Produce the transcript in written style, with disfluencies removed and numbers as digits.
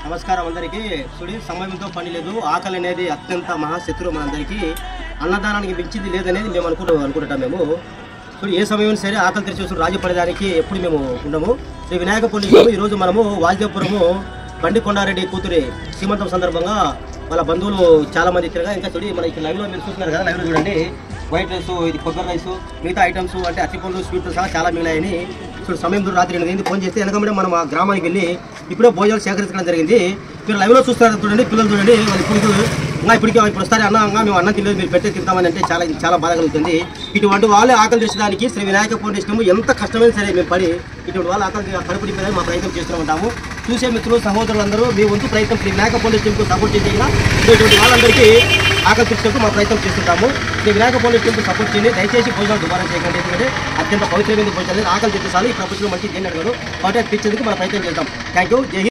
నమస్కారం అందరికీ. చూడి సమయంతో పని లేదు. ఆకలి అనేది అత్యంత మహాశత్రువు మనందరికీ. అన్నదానానికి మించింది లేదనేది మేము అనుకుంటాం. మేము చూడు ఏ సమయం సరే ఆకలి తెరిచి రాజు పడేదానికి ఎప్పుడు మేము ఉండము. శ్రీ వినాయక పుణ్యము ఈరోజు మనము వాల్దేపురము బండి కొండారెడ్డి కూతురి శ్రీమంతం సందర్భంగా వాళ్ళ బంధువులు చాలా మంది తిరగా ఇంకా చూడి మన ఇక్కడ లైవ్లో మీరు చూస్తున్నారు కదా. లైవ్లో చూడండి వైట్ రైస్, ఇది కొబ్బరి రైస్, మిగతా ఐటమ్స్ అంటే అరటిపండ్లు స్వీట్లు సహా చాలా మిగిలాయని ఇప్పుడు సమయం రాత్రి 8 ఫోన్ చేస్తే వెనకమంటే మనం ఆ గ్రామానికి వెళ్ళి ఇప్పుడే భోజనాలు సేకరించడం జరిగింది. మీరు లైవ్లో చూస్తారు చూడండి. పిల్లలు చూడండి, వాళ్ళు ఇప్పుడు వస్తారు అన్న మేము అన్నం తినలేదు, మీరు పెట్టే తింటామని అంటే చాలా బాధ కలుగుతుంది. ఇటువంటి వాళ్ళే ఆకలి తెచ్చడానికి శ్రీ వినాయక ఫౌండేషన్ ఎంత కష్టమైనా సరే మేము పడి ఇటువంటి వాళ్ళు ఆకలి కడుపు నింపేదని మా ప్రయత్నం చేస్తూ ఉంటాము. చూసే మిత్రులు సహోదరులందరూ మీ వంతు ప్రయత్నం శ్రీ వినాయక ఫౌండేషన్కు సపోర్ట్ చేసేలా ఇటువంటి వాళ్ళందరికీ ఆకలి తెచ్చేందుకు మా ప్రయత్నం చేస్తుంటాము. శ్రీ వినాయక ఫౌండేషన్కు సపోర్ట్ చేయండి. దయచేసి భోజనాలు దుబారా చేయకండి. ఎందుకంటే అత్యంత పవిత్రమైన భోజనాలు ఆకలి తెచ్చేసాలి. ఈ ప్రపంచంలో మంచి దేని అడగరు కాబట్టి తెచ్చేందుకు మన ప్రయత్నం చేద్దాం. Thank you. జై హింద్.